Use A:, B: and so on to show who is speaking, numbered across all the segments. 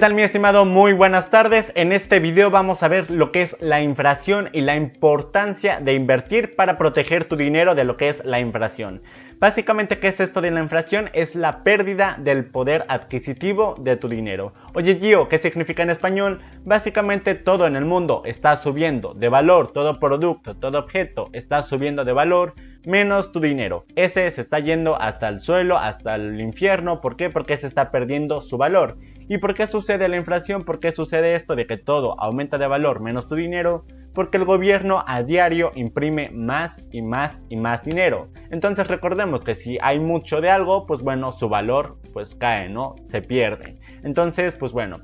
A: tal, mi estimado? Muy buenas tardes. En este video vamos a ver lo que es la inflación y la importancia de invertir para proteger tu dinero de lo que es la inflación. Básicamente, ¿qué es esto de la inflación? Es la pérdida del poder adquisitivo de tu dinero. Oye, Gio, ¿qué significa en español? Básicamente todo en el mundo está subiendo de valor, todo producto, todo objeto está subiendo de valor, menos tu dinero. Ese se está yendo hasta el suelo, hasta el infierno. ¿Por qué? Porque se está perdiendo su valor. ¿Y por qué sucede la inflación? ¿Por qué sucede esto de que todo aumenta de valor menos tu dinero? Porque el gobierno a diario imprime más y más y más dinero. Entonces recordemos que si hay mucho de algo, pues bueno, su valor pues cae, ¿no? Se pierde. Entonces, pues bueno,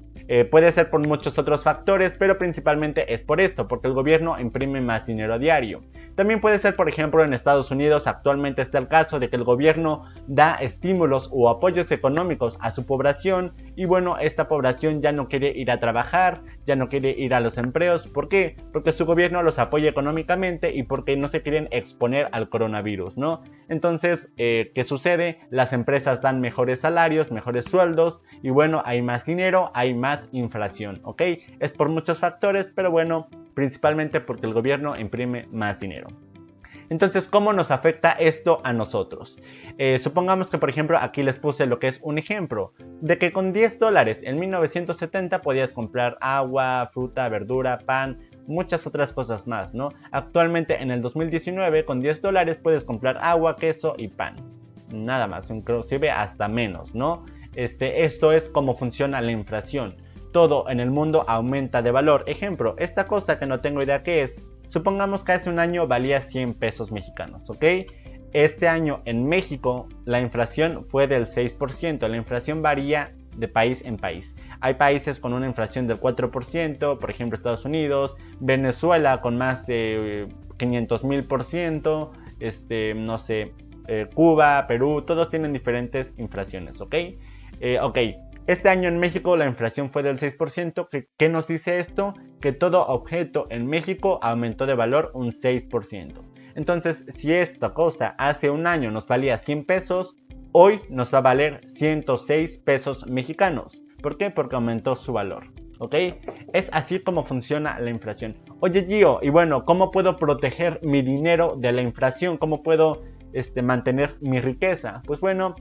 A: puede ser por muchos otros factores, pero principalmente es por esto, porque el gobierno imprime más dinero a diario. También puede ser, por ejemplo, en Estados Unidos actualmente está el caso de que el gobierno da estímulos o apoyos económicos a su población y bueno, esta población ya no quiere ir a trabajar, ya no quiere ir a los empleos. ¿Por qué? Porque su gobierno los apoya económicamente y porque no se quieren exponer al coronavirus, ¿no? Entonces, ¿qué sucede? Las empresas dan mejores salarios, mejores sueldos y bueno, hay más dinero, hay más inflación, ¿ok? Es por muchos factores, pero bueno, principalmente porque el gobierno imprime más dinero. Entonces, ¿cómo nos afecta esto a nosotros? Supongamos que, por ejemplo, aquí les puse lo que es un ejemplo, de que con $10 en 1970 podías comprar agua, fruta, verdura, pan, muchas otras cosas más, ¿no? Actualmente en el 2019 con $10 puedes comprar agua, queso y pan. Nada más, inclusive hasta menos, ¿no? Esto es cómo funciona la inflación. Todo en el mundo aumenta de valor. Ejemplo, esta cosa que no tengo idea qué es. Supongamos que hace un año valía 100 pesos mexicanos, ¿ok? Este año en México la inflación fue del 6%. La inflación varía de país en país. Hay países con una inflación del 4%, por ejemplo Estados Unidos, Venezuela con más de 500,000%, no sé, Cuba, Perú, todos tienen diferentes inflaciones, ¿ok? Este año en México la inflación fue del 6%. ¿Qué nos dice esto? Que todo objeto en México aumentó de valor un 6%. Entonces, si esta cosa hace un año nos valía 100 pesos, hoy nos va a valer 106 pesos mexicanos. ¿Por qué? Porque aumentó su valor. ¿Ok? Es así como funciona la inflación. Oye, Gio, y bueno, ¿cómo puedo proteger mi dinero de la inflación? ¿Cómo puedo mantener mi riqueza? Pues bueno,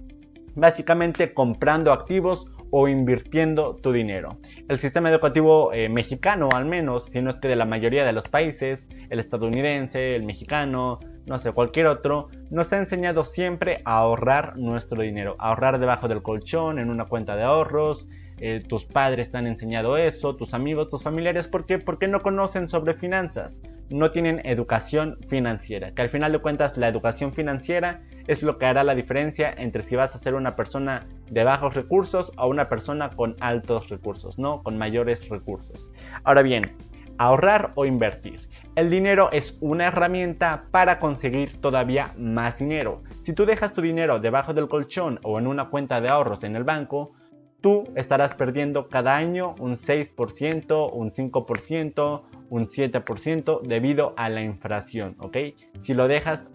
A: básicamente comprando activos o invirtiendo tu dinero. El sistema educativo mexicano, al menos, si no es que de la mayoría de los países, el estadounidense, el mexicano, no sé, cualquier otro, nos ha enseñado siempre a ahorrar nuestro dinero, a ahorrar debajo del colchón, en una cuenta de ahorros. Tus padres te han enseñado eso, tus amigos, tus familiares. ¿Por qué? Porque no conocen sobre finanzas, no tienen educación financiera, que al final de cuentas la educación financiera es lo que hará la diferencia entre si vas a ser una persona de bajos recursos o una persona con altos recursos, ¿no? Con mayores recursos. Ahora bien, ahorrar o invertir. El dinero es una herramienta para conseguir todavía más dinero. Si tú dejas tu dinero debajo del colchón o en una cuenta de ahorros en el banco, tú estarás perdiendo cada año un 6%, un 5%, un 7% debido a la inflación, ¿ok? Si lo dejas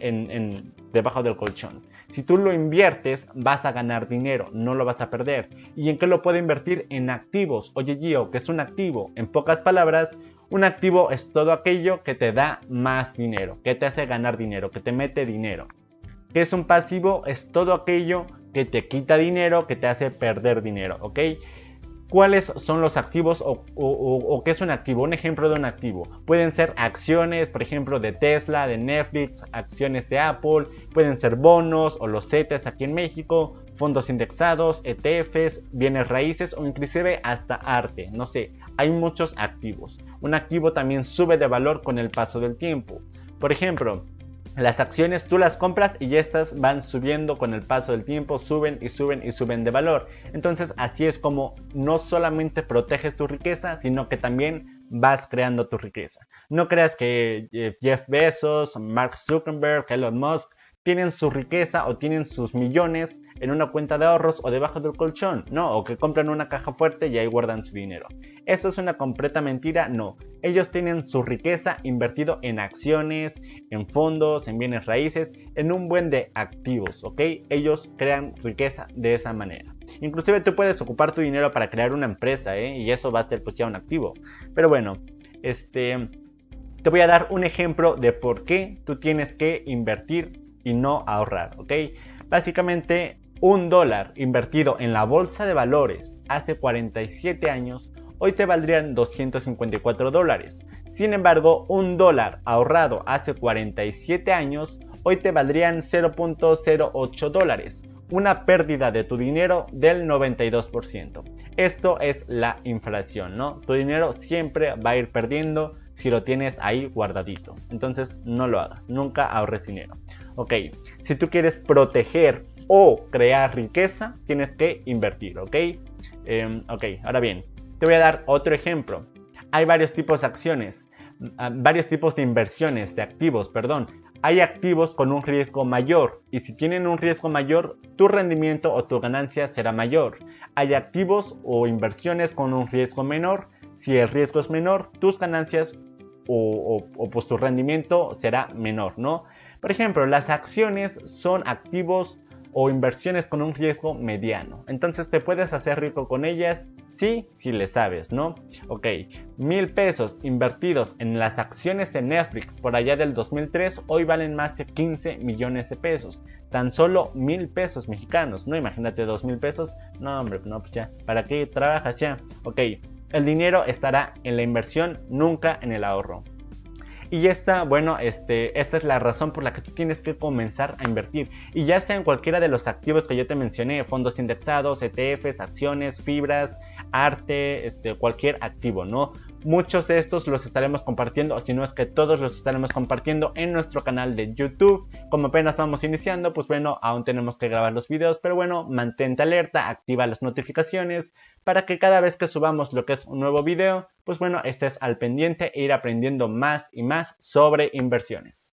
A: debajo del colchón. Si tú lo inviertes, vas a ganar dinero, no lo vas a perder. ¿Y en qué lo puedo invertir? En activos. Oye, Gio, ¿qué es un activo? En pocas palabras, un activo es todo aquello que te da más dinero, que te hace ganar dinero, que te mete dinero. ¿Qué es un pasivo? Es todo aquello que te quita dinero, que te hace perder dinero, ¿ok? ¿Cuáles son los activos o qué es un activo? Un ejemplo de un activo. Pueden ser acciones, por ejemplo, de Tesla, de Netflix, acciones de Apple, pueden ser bonos o los CETES aquí en México, fondos indexados, ETFs, bienes raíces o inclusive hasta arte, no sé, hay muchos activos. Un activo también sube de valor con el paso del tiempo. Por ejemplo, las acciones tú las compras y estas van subiendo con el paso del tiempo, suben y suben y suben de valor. Entonces así es como no solamente proteges tu riqueza, sino que también vas creando tu riqueza. No creas que Jeff Bezos, Mark Zuckerberg, Elon Musk tienen su riqueza o tienen sus millones en una cuenta de ahorros o debajo del colchón, no, o que compran una caja fuerte y ahí guardan su dinero. ¿Eso es una completa mentira? No. Ellos tienen su riqueza invertido en acciones, en fondos, en bienes raíces, en un buen de activos, ¿ok? Ellos crean riqueza de esa manera. Inclusive tú puedes ocupar tu dinero para crear una empresa, y eso va a ser pues ya un activo. Pero bueno, te voy a dar un ejemplo de por qué tú tienes que invertir y no ahorrar, ¿ok? Básicamente, $1 invertido en la bolsa de valores hace 47 años, hoy te valdrían $254. Sin embargo, $1 ahorrado hace 47 años, hoy te valdrían $0.08. Una pérdida de tu dinero del 92%. Esto es la inflación, ¿no? Tu dinero siempre va a ir perdiendo si lo tienes ahí guardadito. Entonces no lo hagas, nunca ahorres dinero. Ok, si tú quieres proteger o crear riqueza, tienes que invertir, ¿ok? Ok, ahora bien, te voy a dar otro ejemplo. Hay varios tipos de acciones, varios tipos de inversiones, de activos, perdón. Hay activos con un riesgo mayor y si tienen un riesgo mayor, tu rendimiento o tu ganancia será mayor. Hay activos o inversiones con un riesgo menor. Si el riesgo es menor, tus ganancias o pues tu rendimiento será menor, ¿no? Por ejemplo, las acciones son activos o inversiones con un riesgo mediano. Entonces te puedes hacer rico con ellas si le sabes, ¿no? Ok, 1,000 pesos invertidos en las acciones de Netflix por allá del 2003 hoy valen más de 15 millones de pesos. Tan solo 1,000 pesos mexicanos, ¿no? Imagínate 2,000 pesos. No, hombre, no, pues ya, ¿para qué trabajas ya? Ok, el dinero estará en la inversión, nunca en el ahorro. Y esta es la razón por la que tú tienes que comenzar a invertir. Y ya sea en cualquiera de los activos que yo te mencioné, fondos indexados, ETFs, acciones, fibras, arte, cualquier activo, ¿no? Muchos de estos los estaremos compartiendo, o si no es que todos los estaremos compartiendo en nuestro canal de YouTube. Como apenas vamos iniciando, pues bueno, aún tenemos que grabar los videos, pero bueno, mantente alerta, activa las notificaciones para que cada vez que subamos lo que es un nuevo video, pues bueno, estés al pendiente e ir aprendiendo más y más sobre inversiones.